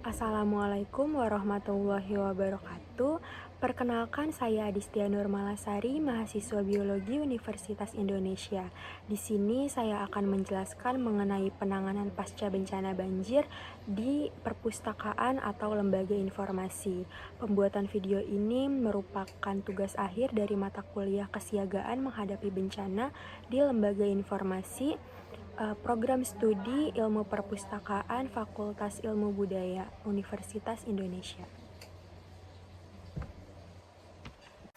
Assalamualaikum warahmatullahi wabarakatuh. Perkenalkan, saya Adistia Nurmalasari, mahasiswa Biologi Universitas Indonesia. Di sini saya akan menjelaskan mengenai penanganan pasca bencana banjir di perpustakaan atau lembaga informasi. Pembuatan video ini merupakan tugas akhir dari mata kuliah kesiagaan menghadapi bencana di lembaga informasi, program studi Ilmu Perpustakaan Fakultas Ilmu Budaya Universitas Indonesia.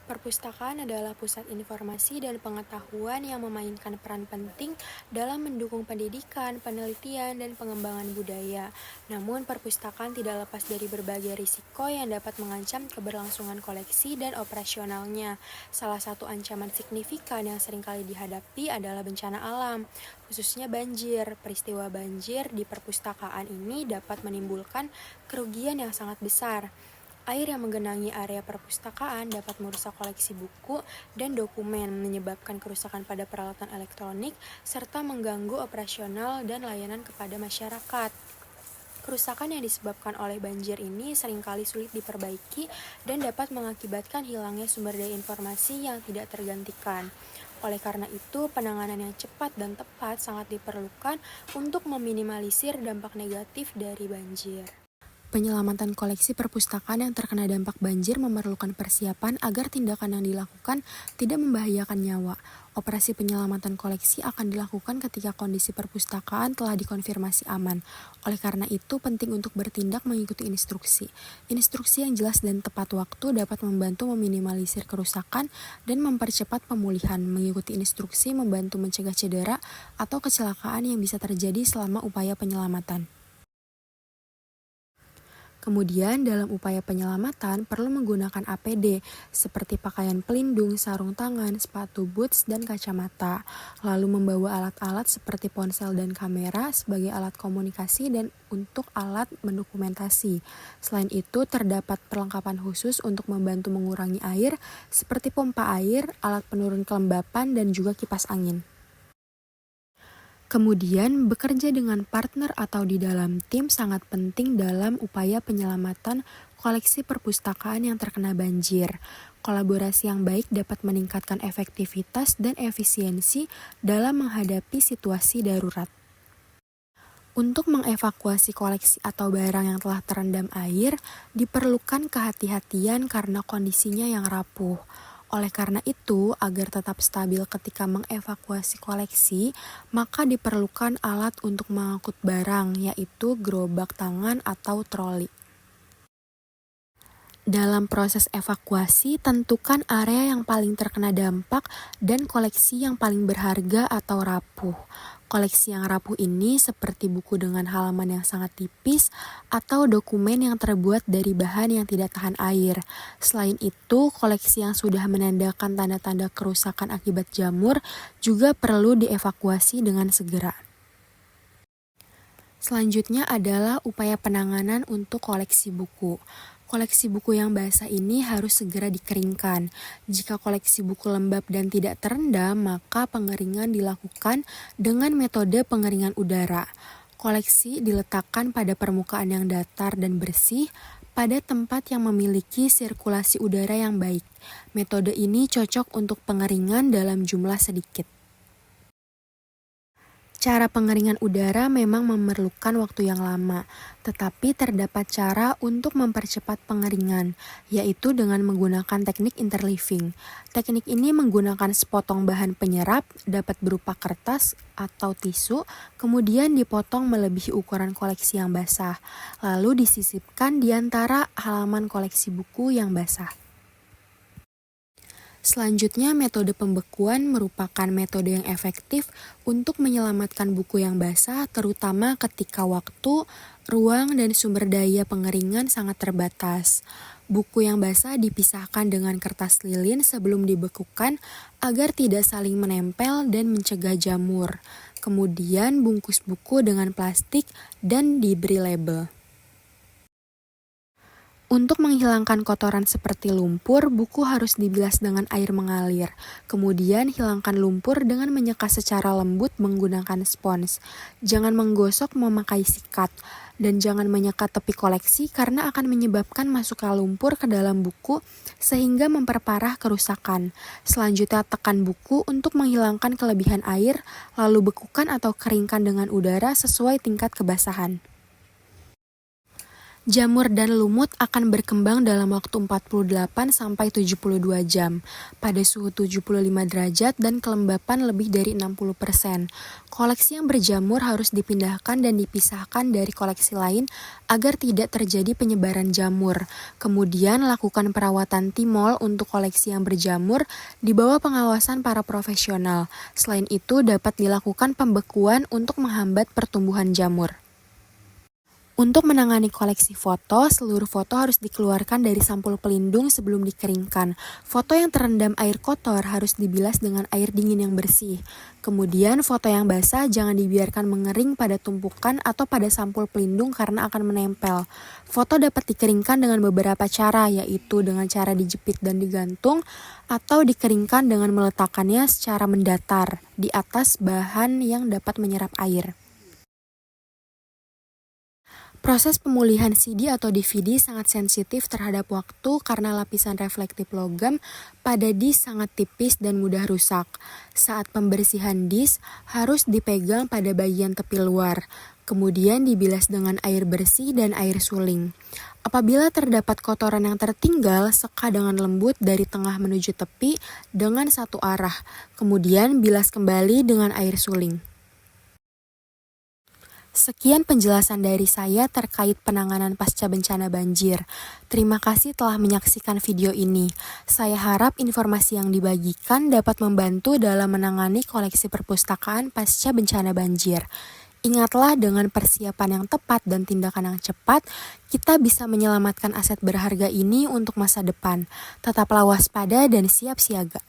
Perpustakaan adalah pusat informasi dan pengetahuan yang memainkan peran penting dalam mendukung pendidikan, penelitian, dan pengembangan budaya. Namun, perpustakaan tidak lepas dari berbagai risiko yang dapat mengancam keberlangsungan koleksi dan operasionalnya. Salah satu ancaman signifikan yang seringkali dihadapi adalah bencana alam, khususnya banjir. Peristiwa banjir di perpustakaan ini dapat menimbulkan kerugian yang sangat besar. Air yang menggenangi area perpustakaan dapat merusak koleksi buku dan dokumen, menyebabkan kerusakan pada peralatan elektronik, serta mengganggu operasional dan layanan kepada masyarakat. Kerusakan yang disebabkan oleh banjir ini seringkali sulit diperbaiki dan dapat mengakibatkan hilangnya sumber daya informasi yang tidak tergantikan. Oleh karena itu, penanganan yang cepat dan tepat sangat diperlukan untuk meminimalisir dampak negatif dari banjir. Penyelamatan koleksi perpustakaan yang terkena dampak banjir memerlukan persiapan agar tindakan yang dilakukan tidak membahayakan nyawa. Operasi penyelamatan koleksi akan dilakukan ketika kondisi perpustakaan telah dikonfirmasi aman. Oleh karena itu, penting untuk bertindak mengikuti instruksi. Instruksi yang jelas dan tepat waktu dapat membantu meminimalisir kerusakan dan mempercepat pemulihan. Mengikuti instruksi membantu mencegah cedera atau kecelakaan yang bisa terjadi selama upaya penyelamatan. Kemudian, dalam upaya penyelamatan perlu menggunakan APD seperti pakaian pelindung, sarung tangan, sepatu boots, dan kacamata. Lalu membawa alat-alat seperti ponsel dan kamera sebagai alat komunikasi dan untuk alat mendokumentasi. Selain itu, terdapat perlengkapan khusus untuk membantu mengurangi air seperti pompa air, alat penurun kelembapan, dan juga kipas angin. Kemudian, bekerja dengan partner atau di dalam tim sangat penting dalam upaya penyelamatan koleksi perpustakaan yang terkena banjir. Kolaborasi yang baik dapat meningkatkan efektivitas dan efisiensi dalam menghadapi situasi darurat. Untuk mengevakuasi koleksi atau barang yang telah terendam air, diperlukan kehati-hatian karena kondisinya yang rapuh. Oleh karena itu, agar tetap stabil ketika mengevakuasi koleksi, maka diperlukan alat untuk mengangkut barang, yaitu gerobak tangan atau troli. Dalam proses evakuasi, tentukan area yang paling terkena dampak dan koleksi yang paling berharga atau rapuh. Koleksi yang rapuh ini seperti buku dengan halaman yang sangat tipis atau dokumen yang terbuat dari bahan yang tidak tahan air. Selain itu, koleksi yang sudah menandakan tanda-tanda kerusakan akibat jamur juga perlu dievakuasi dengan segera. Selanjutnya adalah upaya penanganan untuk koleksi buku. Koleksi buku yang basah ini harus segera dikeringkan. Jika koleksi buku lembab dan tidak terendam, maka pengeringan dilakukan dengan metode pengeringan udara. Koleksi diletakkan pada permukaan yang datar dan bersih, pada tempat yang memiliki sirkulasi udara yang baik. Metode ini cocok untuk pengeringan dalam jumlah sedikit. Cara pengeringan udara memang memerlukan waktu yang lama, tetapi terdapat cara untuk mempercepat pengeringan, yaitu dengan menggunakan teknik interleaving. Teknik ini menggunakan sepotong bahan penyerap, dapat berupa kertas atau tisu, kemudian dipotong melebihi ukuran koleksi yang basah, lalu disisipkan di antara halaman koleksi buku yang basah. Selanjutnya, metode pembekuan merupakan metode yang efektif untuk menyelamatkan buku yang basah, terutama ketika waktu, ruang, dan sumber daya pengeringan sangat terbatas. Buku yang basah dipisahkan dengan kertas lilin sebelum dibekukan agar tidak saling menempel dan mencegah jamur. Kemudian, bungkus buku dengan plastik dan diberi label. Untuk menghilangkan kotoran seperti lumpur, buku harus dibilas dengan air mengalir. Kemudian hilangkan lumpur dengan menyeka secara lembut menggunakan spons. Jangan menggosok memakai sikat. Dan jangan menyeka tepi koleksi karena akan menyebabkan masuknya lumpur ke dalam buku sehingga memperparah kerusakan. Selanjutnya tekan buku untuk menghilangkan kelebihan air, lalu bekukan atau keringkan dengan udara sesuai tingkat kebasahan. Jamur dan lumut akan berkembang dalam waktu 48-72 jam pada suhu 75 derajat dan kelembapan lebih dari 60%. Koleksi yang berjamur harus dipindahkan dan dipisahkan dari koleksi lain agar tidak terjadi penyebaran jamur. Kemudian lakukan perawatan timol untuk koleksi yang berjamur di bawah pengawasan para profesional. Selain itu dapat dilakukan pembekuan untuk menghambat pertumbuhan jamur. Untuk menangani koleksi foto, seluruh foto harus dikeluarkan dari sampul pelindung sebelum dikeringkan. Foto yang terendam air kotor harus dibilas dengan air dingin yang bersih. Kemudian foto yang basah jangan dibiarkan mengering pada tumpukan atau pada sampul pelindung karena akan menempel. Foto dapat dikeringkan dengan beberapa cara, yaitu dengan cara dijepit dan digantung, atau dikeringkan dengan meletakkannya secara mendatar di atas bahan yang dapat menyerap air. Proses pemulihan CD atau DVD sangat sensitif terhadap waktu karena lapisan reflektif logam pada disk sangat tipis dan mudah rusak. Saat pembersihan disk harus dipegang pada bagian tepi luar, kemudian dibilas dengan air bersih dan air suling. Apabila terdapat kotoran yang tertinggal, seka dengan lembut dari tengah menuju tepi dengan satu arah, kemudian bilas kembali dengan air suling. Sekian penjelasan dari saya terkait penanganan pasca bencana banjir. Terima kasih telah menyaksikan video ini. Saya harap informasi yang dibagikan dapat membantu dalam menangani koleksi perpustakaan pasca bencana banjir. Ingatlah, dengan persiapan yang tepat dan tindakan yang cepat, kita bisa menyelamatkan aset berharga ini untuk masa depan. Tetaplah waspada dan siap siaga.